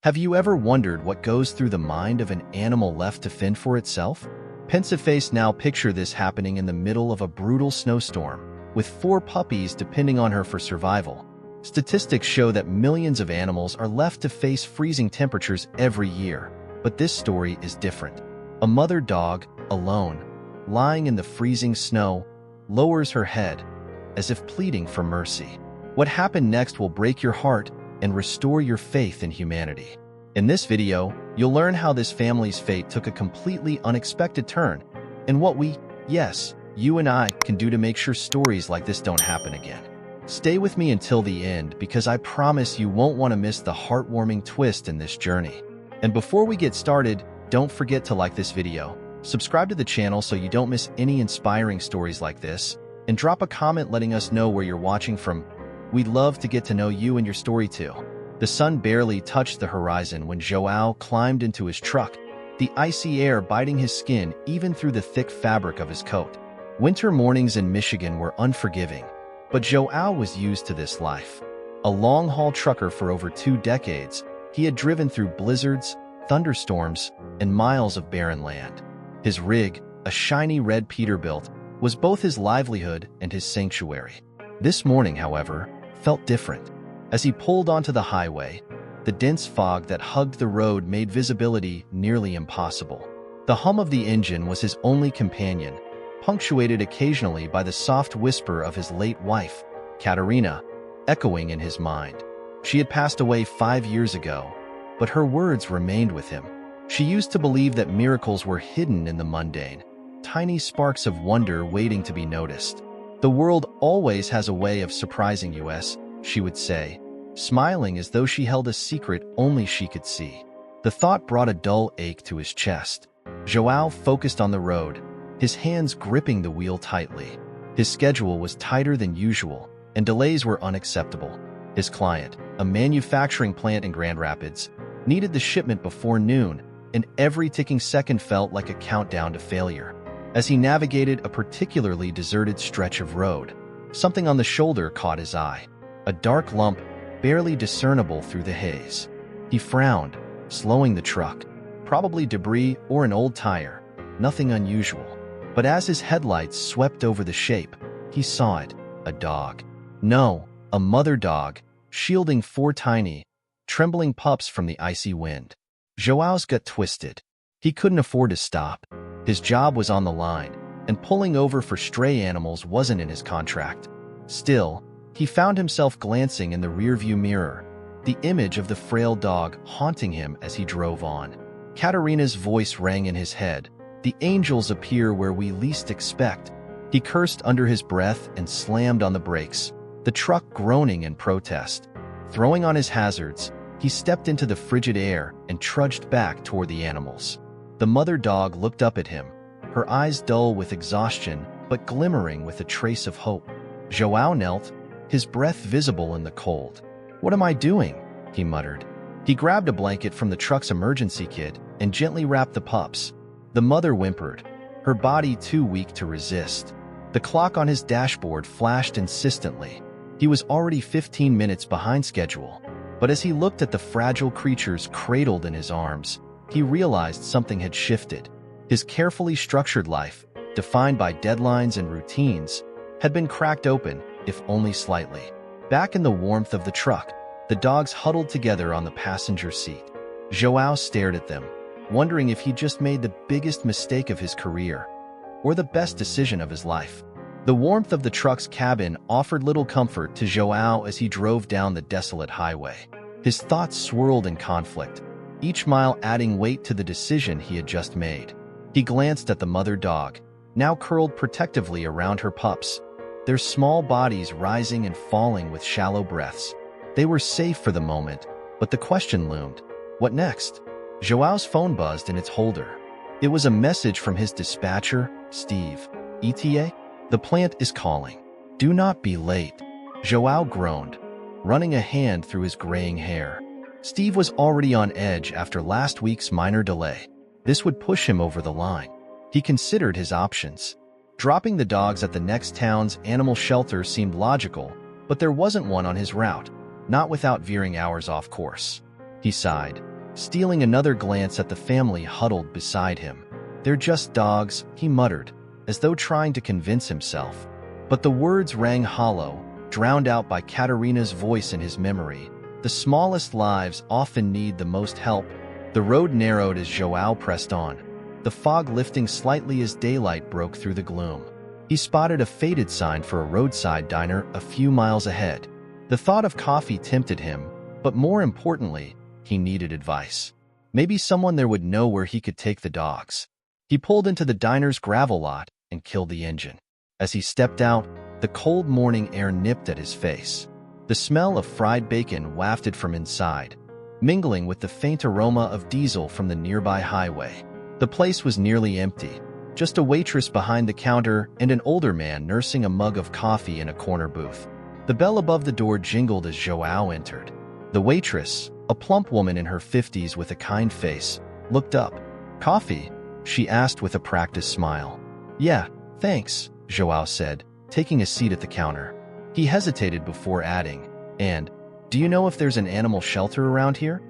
Have you ever wondered what goes through the mind of an animal left to fend for itself? Pensive face, now picture this happening in the middle of a brutal snowstorm, with 4 puppies depending on her for survival. Statistics show that millions of animals are left to face freezing temperatures every year, but this story is different. A mother dog, alone, lying in the freezing snow, lowers her head, as if pleading for mercy. What happened next will break your heart and restore your faith in humanity. In this video, you'll learn how this family's fate took a completely unexpected turn, and what we, yes, you and I, can do to make sure stories like this don't happen again. Stay with me until the end, because I promise you won't want to miss the heartwarming twist in this journey. And before we get started, don't forget to like this video, subscribe to the channel so you don't miss any inspiring stories like this, and drop a comment letting us know where you're watching from. We'd love to get to know you and your story too. The sun barely touched the horizon when Joao climbed into his truck, the icy air biting his skin even through the thick fabric of his coat. Winter mornings in Michigan were unforgiving, but Joao was used to this life. A long-haul trucker for over 2 decades, he had driven through blizzards, thunderstorms, and miles of barren land. His rig, a shiny red Peterbilt, was both his livelihood and his sanctuary. This morning, however, felt different. As he pulled onto the highway, the dense fog that hugged the road made visibility nearly impossible. The hum of the engine was his only companion, punctuated occasionally by the soft whisper of his late wife, Katerina, echoing in his mind. She had passed away 5 years ago, but her words remained with him. She used to believe that miracles were hidden in the mundane, tiny sparks of wonder waiting to be noticed. The world always has a way of surprising us, she would say, smiling as though she held a secret only she could see. The thought brought a dull ache to his chest. Joao focused on the road, his hands gripping the wheel tightly. His schedule was tighter than usual, and delays were unacceptable. His client, a manufacturing plant in Grand Rapids, needed the shipment before noon, and every ticking second felt like a countdown to failure. As he navigated a particularly deserted stretch of road, something on the shoulder caught his eye, a dark lump barely discernible through the haze. He frowned, slowing the truck. Probably debris or an old tire, nothing unusual. But as his headlights swept over the shape, he saw it, a dog. No, a mother dog, shielding 4 tiny, trembling pups from the icy wind. Joao's gut twisted. He couldn't afford to stop. His job was on the line, and pulling over for stray animals wasn't in his contract. Still, he found himself glancing in the rearview mirror, the image of the frail dog haunting him as he drove on. Katerina's voice rang in his head. The angels appear where we least expect. He cursed under his breath and slammed on the brakes, the truck groaning in protest. Throwing on his hazards, he stepped into the frigid air and trudged back toward the animals. The mother dog looked up at him, her eyes dull with exhaustion but glimmering with a trace of hope. Joao knelt, his breath visible in the cold. "What am I doing?" he muttered. He grabbed a blanket from the truck's emergency kit and gently wrapped the pups. The mother whimpered, her body too weak to resist. The clock on his dashboard flashed insistently. He was already 15 minutes behind schedule, but as he looked at the fragile creatures cradled in his arms, he realized something had shifted. His carefully structured life, defined by deadlines and routines, had been cracked open, if only slightly. Back in the warmth of the truck, the dogs huddled together on the passenger seat. Joao stared at them, wondering if he'd just made the biggest mistake of his career, or the best decision of his life. The warmth of the truck's cabin offered little comfort to Joao as he drove down the desolate highway. His thoughts swirled in conflict, each mile adding weight to the decision he had just made. He glanced at the mother dog, now curled protectively around her pups, their small bodies rising and falling with shallow breaths. They were safe for the moment, but the question loomed. What next? Joao's phone buzzed in its holder. It was a message from his dispatcher, Steve. "ETA? The plant is calling. Do not be late." Joao groaned, running a hand through his graying hair. Steve was already on edge after last week's minor delay. This would push him over the line. He considered his options. Dropping the dogs at the next town's animal shelter seemed logical, but there wasn't one on his route, not without veering hours off course. He sighed. stealing another glance at the family huddled beside him. "They're just dogs," he muttered, as though trying to convince himself. But the words rang hollow, drowned out by Katerina's voice in his memory. The smallest lives often need the most help. The road narrowed as João pressed on, the fog lifting slightly as daylight broke through the gloom. He spotted a faded sign for a roadside diner a few miles ahead. The thought of coffee tempted him, but more importantly, he needed advice. Maybe someone there would know where he could take the dogs. He pulled into the diner's gravel lot and killed the engine. As he stepped out, the cold morning air nipped at his face. The smell of fried bacon wafted from inside, mingling with the faint aroma of diesel from the nearby highway. The place was nearly empty, just a waitress behind the counter and an older man nursing a mug of coffee in a corner booth. The bell above the door jingled as João entered. The waitress, a plump woman in her 50s with a kind face, looked up. "Coffee?" she asked with a practiced smile. "Yeah, thanks," João said, taking a seat at the counter. He hesitated before adding, "And, do you know if there's an animal shelter around here?"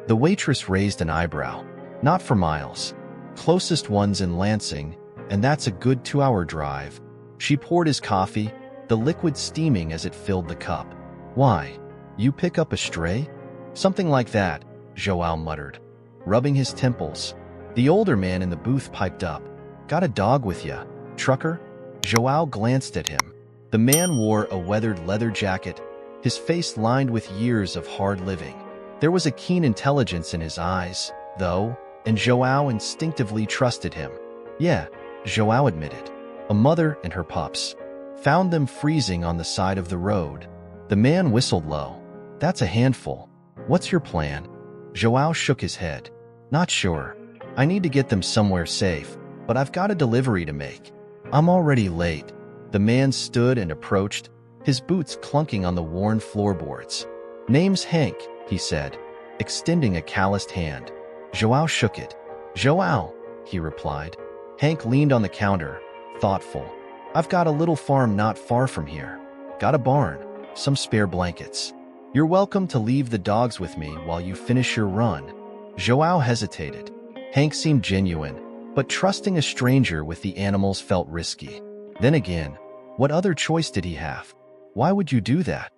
The waitress raised an eyebrow. "Not for miles. Closest one's in Lansing, and that's a good 2-hour drive." She poured his coffee, the liquid steaming as it filled the cup. "Why? You pick up a stray?" "Something like that," João muttered, rubbing his temples. The older man in the booth piped up. "Got a dog with ya, trucker?" João glanced at him. The man wore a weathered leather jacket, his face lined with years of hard living. There was a keen intelligence in his eyes, though, and João instinctively trusted him. "Yeah," João admitted. "A mother and her pups. Found them freezing on the side of the road." The man whistled low. "That's a handful. What's your plan?" João shook his head. "Not sure. I need to get them somewhere safe, but I've got a delivery to make. I'm already late." The man stood and approached, his boots clunking on the worn floorboards. "Name's Hank," he said, extending a calloused hand. João shook it. "João," he replied. Hank leaned on the counter, thoughtful. "I've got a little farm not far from here. Got a barn, some spare blankets. You're welcome to leave the dogs with me while you finish your run." João hesitated. Hank seemed genuine, but trusting a stranger with the animals felt risky. Then again, what other choice did he have? "Why would you do that?"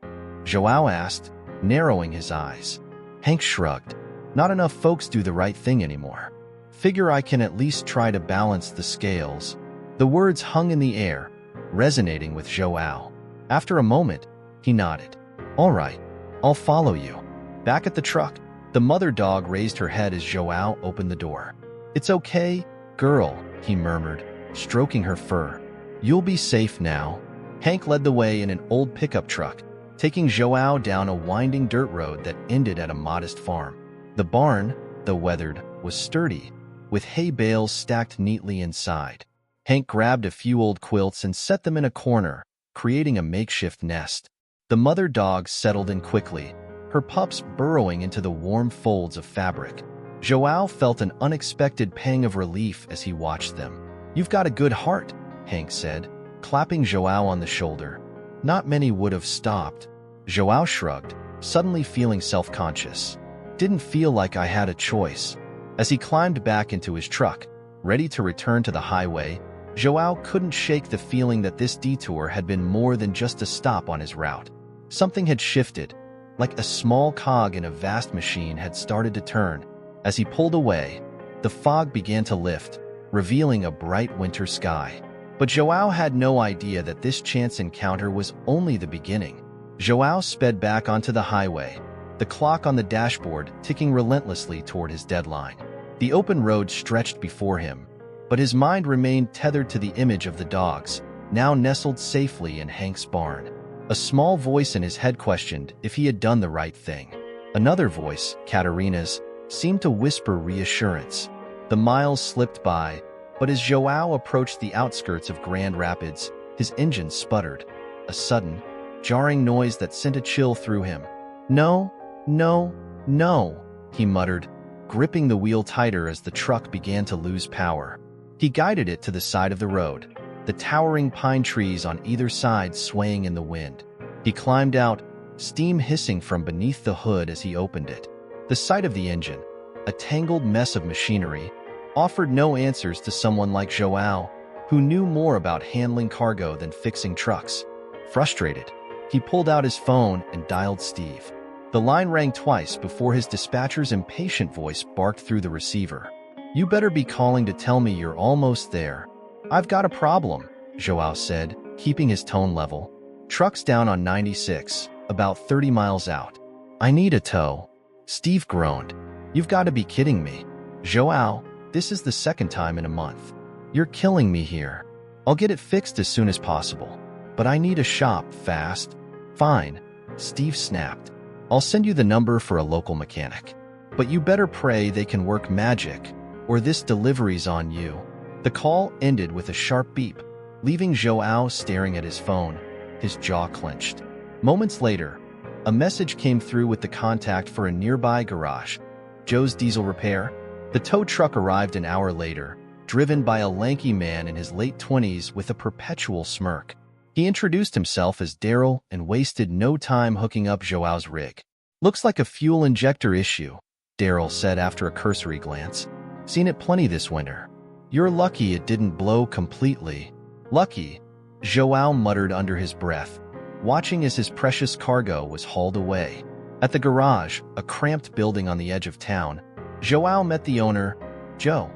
João asked, narrowing his eyes. Hank shrugged. "Not enough folks do the right thing anymore. Figure I can at least try to balance the scales." The words hung in the air, resonating with João. After a moment, he nodded. "All right, I'll follow you." Back at the truck, the mother dog raised her head as João opened the door. "It's okay, girl," he murmured, stroking her fur. "You'll be safe now." Hank led the way in an old pickup truck, taking João down a winding dirt road that ended at a modest farm. The barn, though weathered, was sturdy, with hay bales stacked neatly inside. Hank grabbed a few old quilts and set them in a corner, creating a makeshift nest. The mother dog settled in quickly, her pups burrowing into the warm folds of fabric. João felt an unexpected pang of relief as he watched them. "You've got a good heart," Hank said, clapping João on the shoulder. Not many would have stopped. João shrugged, suddenly feeling self-conscious. "Didn't feel like I had a choice." As he climbed back into his truck, ready to return to the highway, João couldn't shake the feeling that this detour had been more than just a stop on his route. Something had shifted, like a small cog in a vast machine had started to turn. As he pulled away, the fog began to lift, revealing a bright winter sky. But João had no idea that this chance encounter was only the beginning. João sped back onto the highway, the clock on the dashboard ticking relentlessly toward his deadline. The open road stretched before him, but his mind remained tethered to the image of the dogs, now nestled safely in Hank's barn. A small voice in his head questioned if he had done the right thing. Another voice, Katerina's, seemed to whisper reassurance. The miles slipped by, but as João approached the outskirts of Grand Rapids, his engine sputtered, a sudden, jarring noise that sent a chill through him. "No, no, no," he muttered, gripping the wheel tighter as the truck began to lose power. He guided it to the side of the road, the towering pine trees on either side swaying in the wind. He climbed out, steam hissing from beneath the hood as he opened it. The sight of the engine, a tangled mess of machinery, offered no answers to someone like Joao, who knew more about handling cargo than fixing trucks. Frustrated, he pulled out his phone and dialed Steve. The line rang twice before his dispatcher's impatient voice barked through the receiver. "You better be calling to tell me you're almost there." "I've got a problem," Joao said, keeping his tone level. "Truck's down on 96, about 30 miles out. I need a tow." Steve groaned. "You've got to be kidding me. Joao, this is the second time in a month. You're killing me here. I'll get it fixed as soon as possible, but I need a shop fast." "Fine," Steve snapped. "I'll send you the number for a local mechanic. But you better pray they can work magic, or this delivery's on you." The call ended with a sharp beep, leaving Joao staring at his phone, his jaw clenched. Moments later, a message came through with the contact for a nearby garage. "Joe's Diesel Repair." The tow truck arrived an hour later, driven by a lanky man in his late 20s with a perpetual smirk. He introduced himself as Daryl and wasted no time hooking up Joao's rig. "Looks like a fuel injector issue," Daryl said after a cursory glance. "Seen it plenty this winter. You're lucky it didn't blow completely." "Lucky," Joao muttered under his breath, watching as his precious cargo was hauled away. At the garage, a cramped building on the edge of town, Joao met the owner, Joe,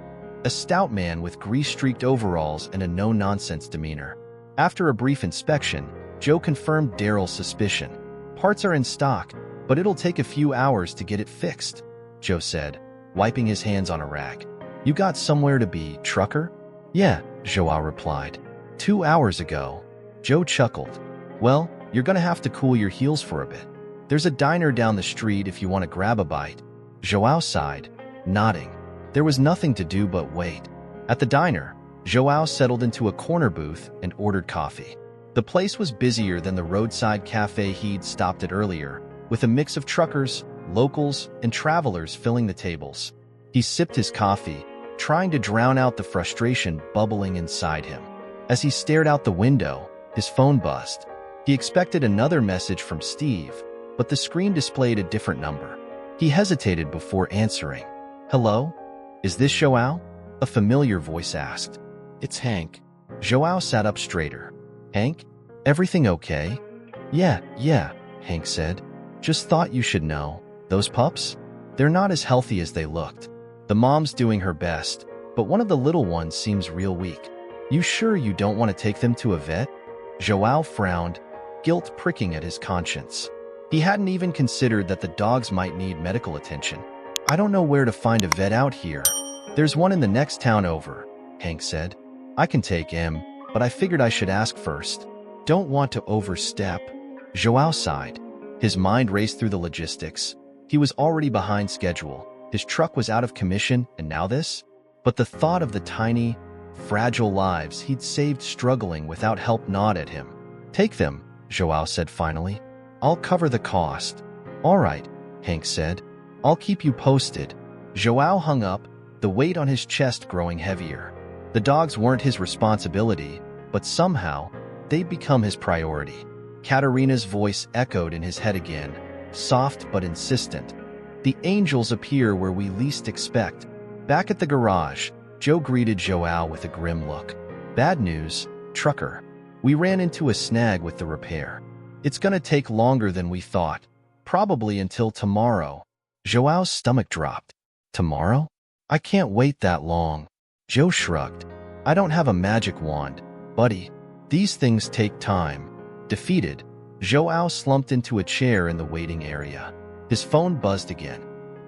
a stout man with grease-streaked overalls and a no-nonsense demeanor. After a brief inspection, Joe confirmed Daryl's suspicion. "Parts are in stock, but it'll take a few hours to get it fixed," Joe said, wiping his hands on a rag. "You got somewhere to be, trucker?" "Yeah," Joao replied. 2 hours ago." Joe chuckled. "Well, you're gonna have to cool your heels for a bit. There's a diner down the street if you want to grab a bite." Joao sighed, nodding. There was nothing to do but wait. At the diner, Joao settled into a corner booth and ordered coffee. The place was busier than the roadside cafe he'd stopped at earlier, with a mix of truckers, locals, and travelers filling the tables. He sipped his coffee, trying to drown out the frustration bubbling inside him. As he stared out the window, his phone buzzed. He expected another message from Steve, but the screen displayed a different number. He hesitated before answering. "Hello? Is this Joao?" A familiar voice asked. "It's Hank." Joao sat up straighter. "Hank? Everything okay?" Yeah, Hank said. "Just thought you should know. Those pups? They're not as healthy as they looked. The mom's doing her best, but one of the little ones seems real weak. You sure you don't want to take them to a vet?" Joao frowned, guilt pricking at his conscience. He hadn't even considered that the dogs might need medical attention. "I don't know where to find a vet out here. There's one in the next town over," Hank said. "I can take him, but I figured I should ask first." "Don't want to overstep," Joao sighed. His mind raced through the logistics. He was already behind schedule. His truck was out of commission, and now this? But the thought of the tiny, fragile lives he'd saved struggling without help gnawed at him. "Take them," Joao said finally. "I'll cover the cost." "All right," Hank said. "I'll keep you posted." Joao hung up, the weight on his chest growing heavier. The dogs weren't his responsibility, but somehow, they'd become his priority. Katerina's voice echoed in his head again, soft but insistent. "The angels appear where we least expect." Back at the garage, Joe greeted Joao with a grim look. "Bad news, trucker. We ran into a snag with the repair. It's gonna take longer than we thought, probably until tomorrow." Joao's stomach dropped. "Tomorrow? I can't wait that long." Joe shrugged. "I don't have a magic wand, buddy. These things take time." Defeated, Joao slumped into a chair in the waiting area. His phone buzzed again.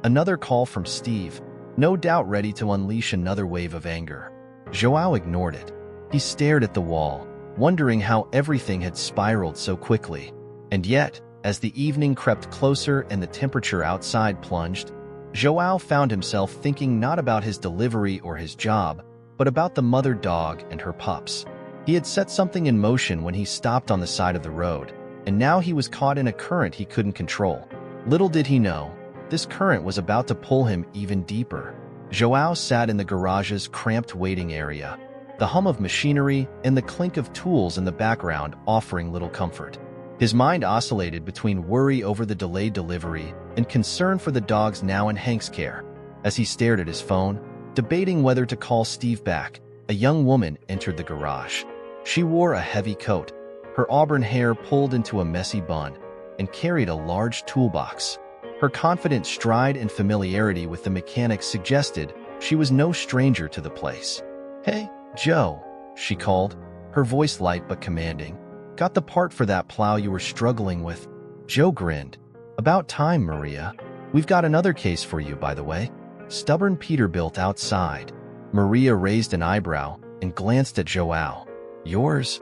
Another call from Steve, no doubt ready to unleash another wave of anger. Joao ignored it. He stared at the wall, wondering how everything had spiraled so quickly. And yet, as the evening crept closer and the temperature outside plunged, Joao found himself thinking not about his delivery or his job, but about the mother dog and her pups. He had set something in motion when he stopped on the side of the road, and now he was caught in a current he couldn't control. Little did he know, this current was about to pull him even deeper. Joao sat in the garage's cramped waiting area, the hum of machinery and the clink of tools in the background offering little comfort. His mind oscillated between worry over the delayed delivery and concern for the dogs now in Hank's care. As he stared at his phone, debating whether to call Steve back, a young woman entered the garage. She wore a heavy coat, her auburn hair pulled into a messy bun, and carried a large toolbox. Her confident stride and familiarity with the mechanics suggested she was no stranger to the place. "Hey, Joe," she called, her voice light but commanding. "Got the part for that plow you were struggling with?" Joe grinned. "About time, Maria. We've got another case for you, by the way." Stubborn Peterbilt outside. Maria raised an eyebrow and glanced at Joao. "Yours?"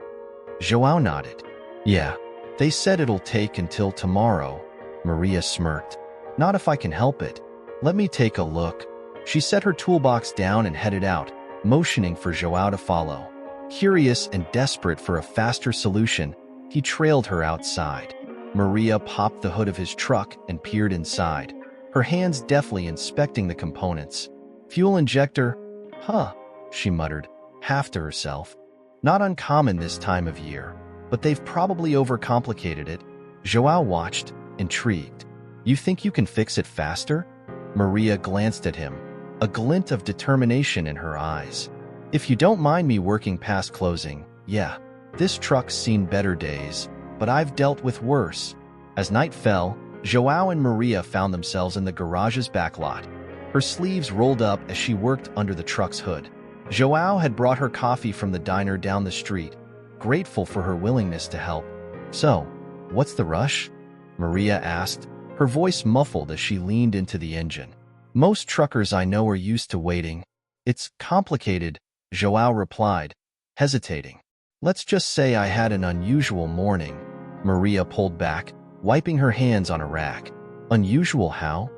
Joao nodded. "Yeah, they said it'll take until tomorrow." Maria smirked. "Not if I can help it. Let me take a look." She set her toolbox down and headed out, motioning for Joao to follow. Curious and desperate for a faster solution, he trailed her outside. Maria popped the hood of his truck and peered inside, her hands deftly inspecting the components. "Fuel injector? Huh," she muttered, half to herself. "Not uncommon this time of year, but they've probably overcomplicated it." Joao watched, intrigued. "You think you can fix it faster?" Maria glanced at him, a glint of determination in her eyes. "If you don't mind me working past closing, yeah. This truck's seen better days, but I've dealt with worse." As night fell, Joao and Maria found themselves in the garage's back lot. Her sleeves rolled up as she worked under the truck's hood. Joao had brought her coffee from the diner down the street, grateful for her willingness to help. "So, what's the rush?" Maria asked, her voice muffled as she leaned into the engine. "Most truckers I know are used to waiting. It's complicated," Joao replied, hesitating. "Let's just say I had an unusual morning." Maria pulled back, wiping her hands on a rag. "Unusual how?"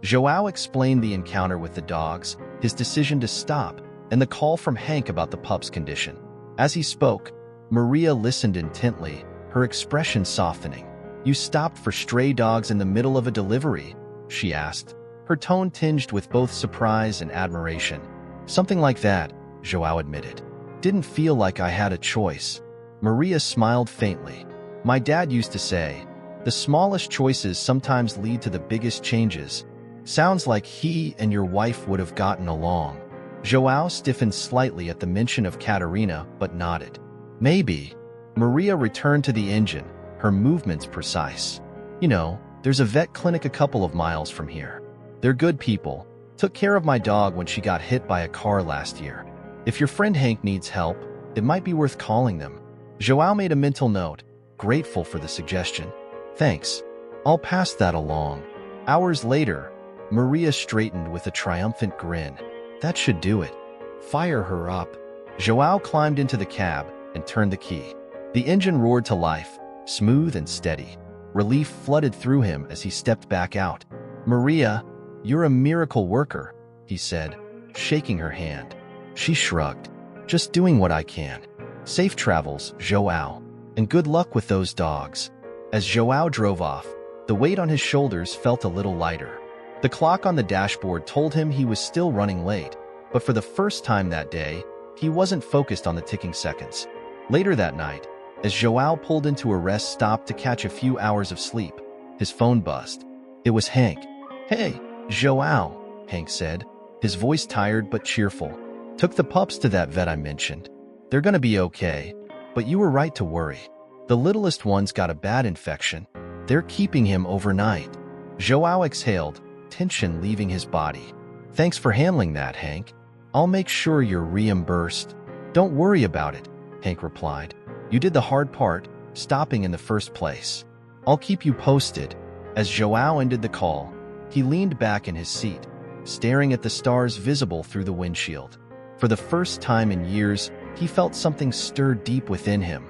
Joao explained the encounter with the dogs, his decision to stop, and the call from Hank about the pup's condition. As he spoke, Maria listened intently, her expression softening. "You stopped for stray dogs in the middle of a delivery?" she asked, her tone tinged with both surprise and admiration. "Something like that," Joao admitted. "Didn't feel like I had a choice." Maria smiled faintly. "My dad used to say, the smallest choices sometimes lead to the biggest changes." Sounds like he and your wife would have gotten along. Joao stiffened slightly at the mention of Katerina, but nodded. "Maybe." Maria returned to the engine, her movements precise. "You know, there's a vet clinic a couple of miles from here. They're good people. Took care of my dog when she got hit by a car last year. If your friend Hank needs help, it might be worth calling them." Joao made a mental note, grateful for the suggestion. "Thanks. I'll pass that along." Hours later, Maria straightened with a triumphant grin. "That should do it. Fire her up." Joao climbed into the cab and turned the key. The engine roared to life, smooth and steady. Relief flooded through him as he stepped back out. "Maria, you're a miracle worker," he said, shaking her hand. She shrugged. "Just doing what I can. Safe travels, Joao, and good luck with those dogs." As Joao drove off, the weight on his shoulders felt a little lighter. The clock on the dashboard told him he was still running late, but for the first time that day, he wasn't focused on the ticking seconds. Later that night, as Joao pulled into a rest stop to catch a few hours of sleep, his phone buzzed. It was Hank. "Hey, Joao," Hank said, his voice tired but cheerful. "Took the pups to that vet I mentioned. They're gonna be okay, but you were right to worry. The littlest one's got a bad infection. They're keeping him overnight." Joao exhaled, tension leaving his body. "Thanks for handling that, Hank. I'll make sure you're reimbursed." "Don't worry about it," Hank replied. "You did the hard part, stopping in the first place. I'll keep you posted." As Joao ended the call, he leaned back in his seat, staring at the stars visible through the windshield. For the first time in years, he felt something stir deep within him,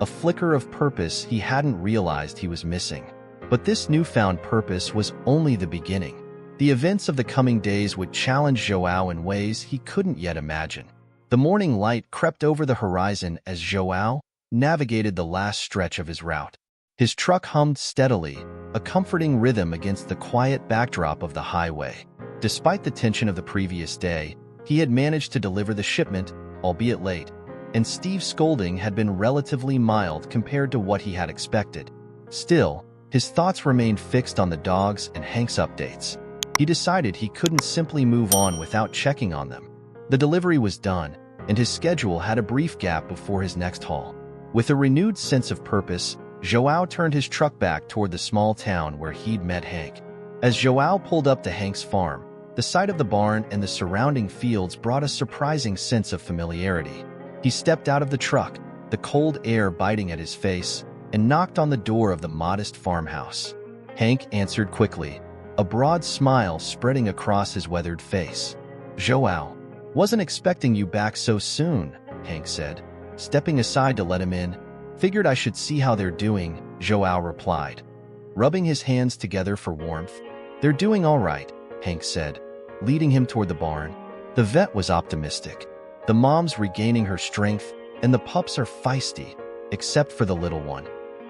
a flicker of purpose he hadn't realized he was missing. But this newfound purpose was only the beginning. The events of the coming days would challenge Joao in ways he couldn't yet imagine. The morning light crept over the horizon as Joao navigated the last stretch of his route. His truck hummed steadily, a comforting rhythm against the quiet backdrop of the highway. Despite the tension of the previous day, he had managed to deliver the shipment, albeit late, and Steve's scolding had been relatively mild compared to what he had expected. Still, his thoughts remained fixed on the dogs and Hank's updates. He decided he couldn't simply move on without checking on them. The delivery was done, and his schedule had a brief gap before his next haul. With a renewed sense of purpose, João turned his truck back toward the small town where he'd met Hank. As João pulled up to Hank's farm, the sight of the barn and the surrounding fields brought a surprising sense of familiarity. He stepped out of the truck, the cold air biting at his face, and knocked on the door of the modest farmhouse. Hank answered quickly, a broad smile spreading across his weathered face. "João, wasn't expecting you back so soon," Hank said, stepping aside to let him in. "Figured I should see how they're doing," João replied, rubbing his hands together for warmth. "They're doing all right," Hank said, leading him toward the barn. The vet was optimistic. "The mom's regaining her strength, and the pups are feisty, except for the little one.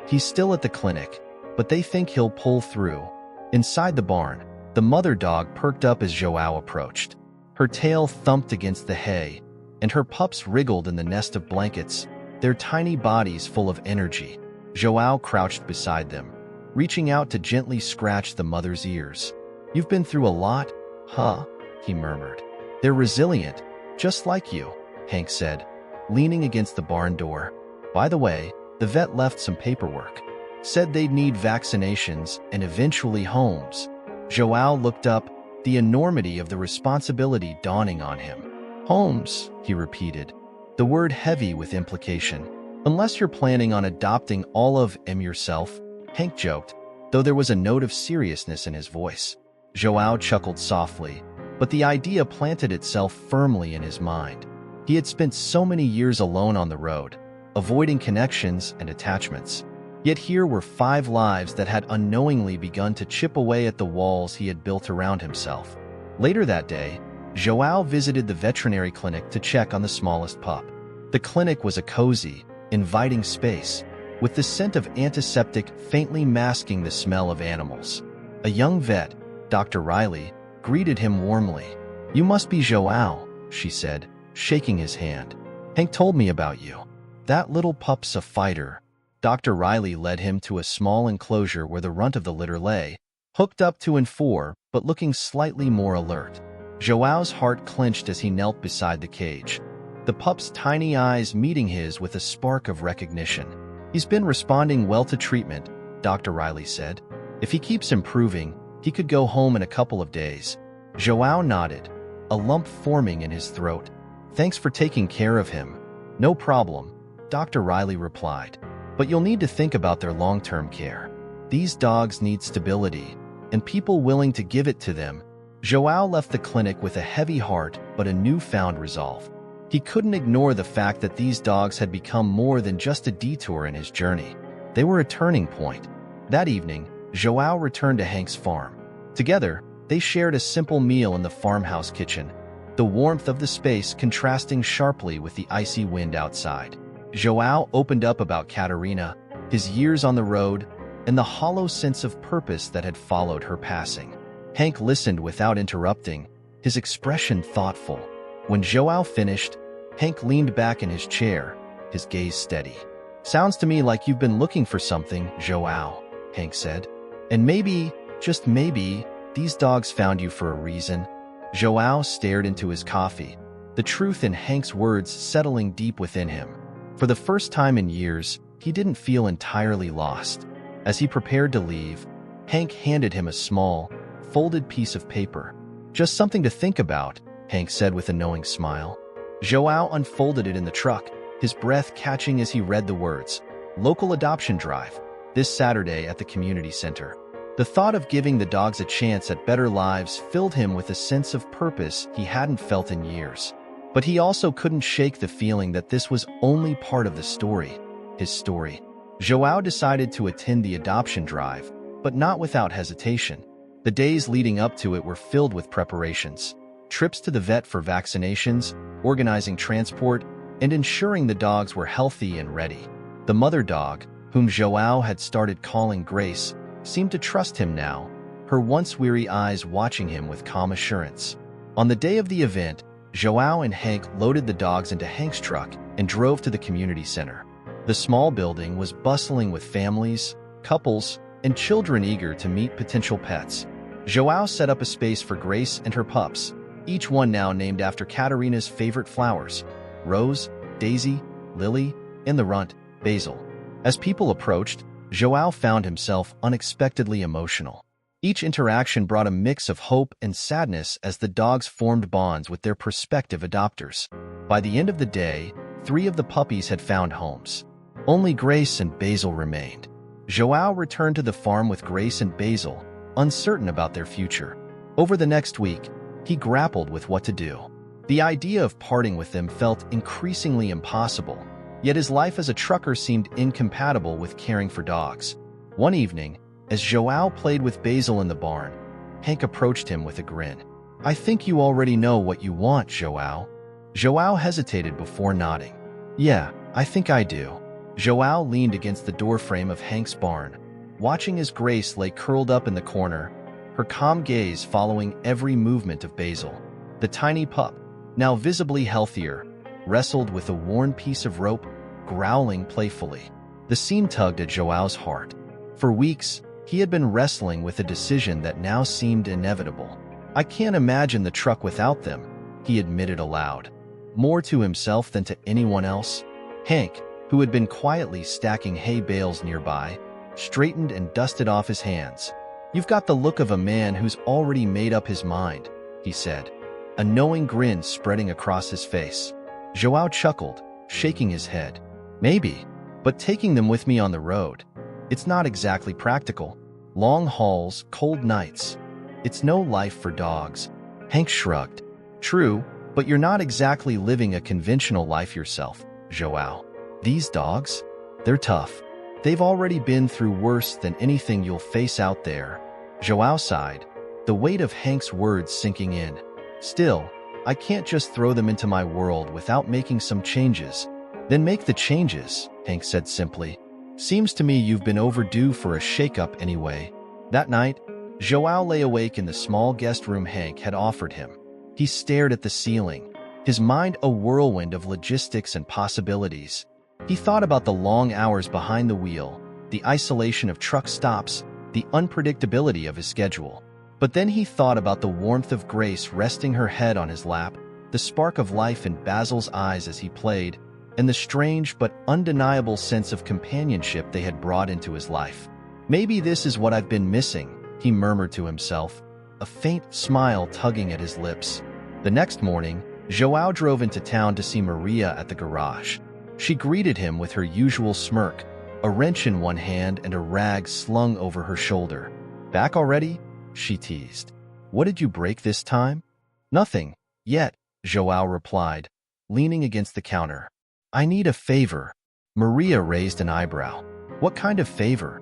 He's still at the clinic, but they think he'll pull through." Inside the barn, the mother dog perked up as João approached. Her tail thumped against the hay, and her pups wriggled in the nest of blankets, their tiny bodies full of energy. João crouched beside them, reaching out to gently scratch the mother's ears. "You've been through a lot, huh?" he murmured. "They're resilient, just like you," Hank said, leaning against the barn door. "By the way, the vet left some paperwork. Said they'd need vaccinations and eventually homes." João looked up, the enormity of the responsibility dawning on him. "Homes," he repeated, the word heavy with implication. "Unless you're planning on adopting all of them yourself," Hank joked, though there was a note of seriousness in his voice. João chuckled softly, but the idea planted itself firmly in his mind. He had spent so many years alone on the road, avoiding connections and attachments. Yet here were 5 lives that had unknowingly begun to chip away at the walls he had built around himself. Later that day, João visited the veterinary clinic to check on the smallest pup. The clinic was a cozy, inviting space, with the scent of antiseptic faintly masking the smell of animals. A young vet, Dr. Riley, greeted him warmly. "You must be João," she said, shaking his hand. "Hank told me about you. That little pup's a fighter." Dr. Riley led him to a small enclosure where the runt of the litter lay, hooked up to and for, but looking slightly more alert. João's heart clenched as he knelt beside the cage, the pup's tiny eyes meeting his with a spark of recognition. "He's been responding well to treatment," Dr. Riley said. "If he keeps improving, he could go home in a couple of days." João nodded, a lump forming in his throat. "Thanks for taking care of him." "No problem," Dr. Riley replied. "But you'll need to think about their long-term care. These dogs need stability, and people willing to give it to them." João left the clinic with a heavy heart but a newfound resolve. He couldn't ignore the fact that these dogs had become more than just a detour in his journey. They were a turning point. That evening, João returned to Hank's farm. Together, they shared a simple meal in the farmhouse kitchen, the warmth of the space contrasting sharply with the icy wind outside. João opened up about Catarina, his years on the road, and the hollow sense of purpose that had followed her passing. Hank listened without interrupting, his expression thoughtful. When João finished, Hank leaned back in his chair, his gaze steady. "Sounds to me like you've been looking for something, João," Hank said. "And maybe, just maybe, these dogs found you for a reason." João stared into his coffee, the truth in Hank's words settling deep within him. For the first time in years, he didn't feel entirely lost. As he prepared to leave, Hank handed him a small, folded piece of paper. "Just something to think about," Hank said with a knowing smile. João unfolded it in the truck, his breath catching as he read the words, "Local adoption drive, this Saturday at the community center." The thought of giving the dogs a chance at better lives filled him with a sense of purpose he hadn't felt in years. But he also couldn't shake the feeling that this was only part of the story, his story. João decided to attend the adoption drive, but not without hesitation. The days leading up to it were filled with preparations, trips to the vet for vaccinations, organizing transport, and ensuring the dogs were healthy and ready. The mother dog, whom João had started calling Grace, seemed to trust him now, her once weary eyes watching him with calm assurance. On the day of the event, João and Hank loaded the dogs into Hank's truck and drove to the community center. The small building was bustling with families, couples, and children eager to meet potential pets. Joao set up a space for Grace and her pups, each one now named after Katerina's favorite flowers: Rose, Daisy, Lily, and the runt, Basil. As people approached, Joao found himself unexpectedly emotional. Each interaction brought a mix of hope and sadness as the dogs formed bonds with their prospective adopters. By the end of the day, 3 of the puppies had found homes. Only Grace and Basil remained. Joao returned to the farm with Grace and Basil, uncertain about their future. Over the next week, he grappled with what to do. The idea of parting with them felt increasingly impossible, yet his life as a trucker seemed incompatible with caring for dogs. One evening, as Joao played with Basil in the barn, Hank approached him with a grin. "I think you already know what you want, Joao." Joao hesitated before nodding. "Yeah, I think I do." Joao leaned against the doorframe of Hank's barn, watching as Grace lay curled up in the corner, her calm gaze following every movement of Basil. The tiny pup, now visibly healthier, wrestled with a worn piece of rope, growling playfully. The scene tugged at Joao's heart. For weeks, he had been wrestling with a decision that now seemed inevitable. "I can't imagine the truck without them," he admitted aloud, more to himself than to anyone else. Hank, who had been quietly stacking hay bales nearby, straightened and dusted off his hands. "You've got the look of a man who's already made up his mind," he said, a knowing grin spreading across his face. Joao chuckled, shaking his head. "Maybe, but taking them with me on the road, it's not exactly practical. Long hauls, cold nights. It's no life for dogs." Hank shrugged. "True, but you're not exactly living a conventional life yourself, Joao. These dogs, they're tough. They've already been through worse than anything you'll face out there." Joao sighed, the weight of Hank's words sinking in. "Still, I can't just throw them into my world without making some changes." "Then make the changes," Hank said simply. "Seems to me you've been overdue for a shakeup anyway." That night, Joao lay awake in the small guest room Hank had offered him. He stared at the ceiling, his mind a whirlwind of logistics and possibilities. He thought about the long hours behind the wheel, the isolation of truck stops, the unpredictability of his schedule. But then he thought about the warmth of Grace resting her head on his lap, the spark of life in Basil's eyes as he played, and the strange but undeniable sense of companionship they had brought into his life. "Maybe this is what I've been missing," he murmured to himself, a faint smile tugging at his lips. The next morning, Joao drove into town to see Maria at the garage. She greeted him with her usual smirk, a wrench in one hand and a rag slung over her shoulder. "Back already?" she teased. "What did you break this time?" "Nothing, yet," Joao replied, leaning against the counter. "I need a favor." Maria raised an eyebrow. "What kind of favor?"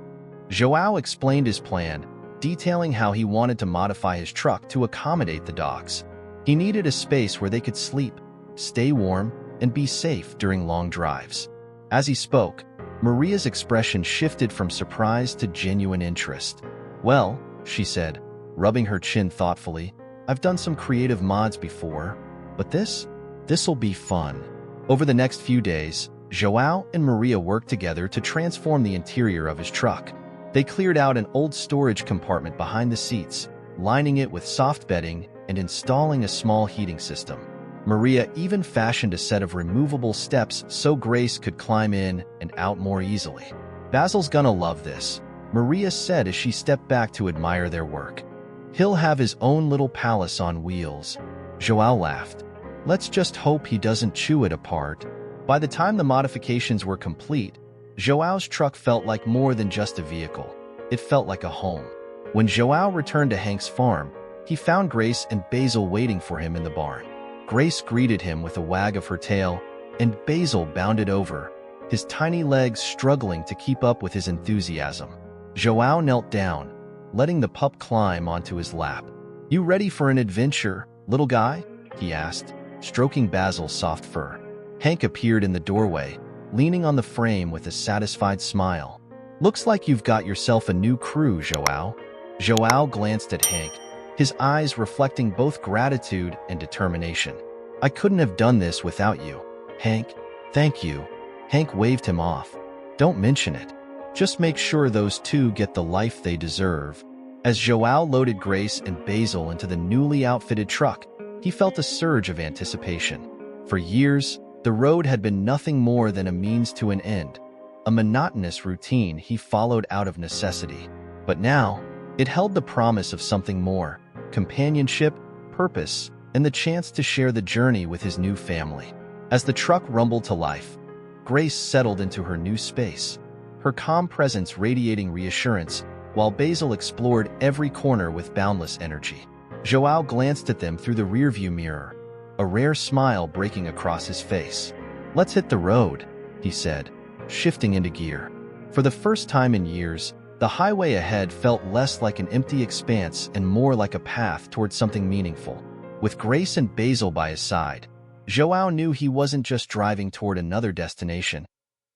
Joao explained his plan, detailing how he wanted to modify his truck to accommodate the dogs. He needed a space where they could sleep, stay warm, and be safe during long drives. As he spoke, Maria's expression shifted from surprise to genuine interest. "Well," she said, rubbing her chin thoughtfully, "I've done some creative mods before, but this'll be fun." Over the next few days, Joao and Maria worked together to transform the interior of his truck. They cleared out an old storage compartment behind the seats, lining it with soft bedding and installing a small heating system. Maria even fashioned a set of removable steps so Grace could climb in and out more easily. "Basil's gonna love this," Maria said as she stepped back to admire their work. "He'll have his own little palace on wheels." Joao laughed. "Let's just hope he doesn't chew it apart." By the time the modifications were complete, Joao's truck felt like more than just a vehicle. It felt like a home. When Joao returned to Hank's farm, he found Grace and Basil waiting for him in the barn. Grace greeted him with a wag of her tail, and Basil bounded over, his tiny legs struggling to keep up with his enthusiasm. Joao knelt down, letting the pup climb onto his lap. "You ready for an adventure, little guy?" he asked, stroking Basil's soft fur. Hank appeared in the doorway, leaning on the frame with a satisfied smile. "Looks like you've got yourself a new crew, Joao." Joao glanced at Hank, his eyes reflecting both gratitude and determination. "I couldn't have done this without you, Hank." "Thank you." Hank waved him off. "Don't mention it. Just make sure those two get the life they deserve." As Joao loaded Grace and Basil into the newly outfitted truck, he felt a surge of anticipation. For years, the road had been nothing more than a means to an end, a monotonous routine he followed out of necessity. But now, it held the promise of something more: companionship, purpose, and the chance to share the journey with his new family. As the truck rumbled to life, Grace settled into her new space, her calm presence radiating reassurance, while Basil explored every corner with boundless energy. Joao glanced at them through the rearview mirror, a rare smile breaking across his face. "Let's hit the road," he said, shifting into gear. For the first time in years, the highway ahead felt less like an empty expanse and more like a path towards something meaningful. With Grace and Basil by his side, Joao knew he wasn't just driving toward another destination.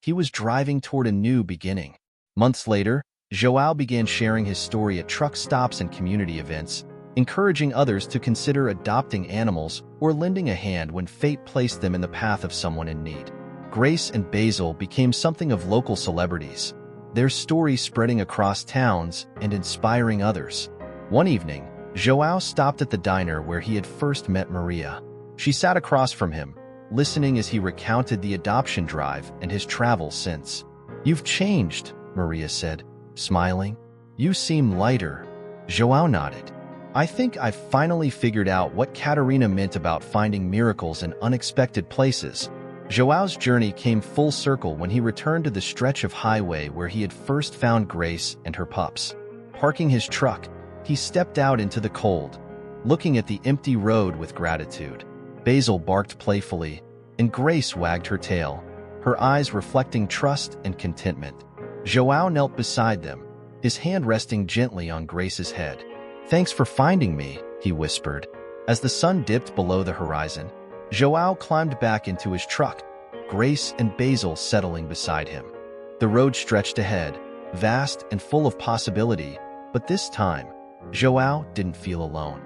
He was driving toward a new beginning. Months later, Joao began sharing his story at truck stops and community events, encouraging others to consider adopting animals or lending a hand when fate placed them in the path of someone in need. Grace and Basil became something of local celebrities, their story spreading across towns and inspiring others. One evening, Joao stopped at the diner where he had first met Maria. She sat across from him, listening as he recounted the adoption drive and his travels since. "You've changed," Maria said, smiling. "You seem lighter." Joao nodded. "I think I've finally figured out what Katerina meant about finding miracles in unexpected places." Joao's journey came full circle when he returned to the stretch of highway where he had first found Grace and her pups. Parking his truck, he stepped out into the cold, looking at the empty road with gratitude. Basil barked playfully, and Grace wagged her tail, her eyes reflecting trust and contentment. Joao knelt beside them, his hand resting gently on Grace's head. "Thanks for finding me," he whispered. As the sun dipped below the horizon, Joao climbed back into his truck, Grace and Basil settling beside him. The road stretched ahead, vast and full of possibility, but this time, Joao didn't feel alone.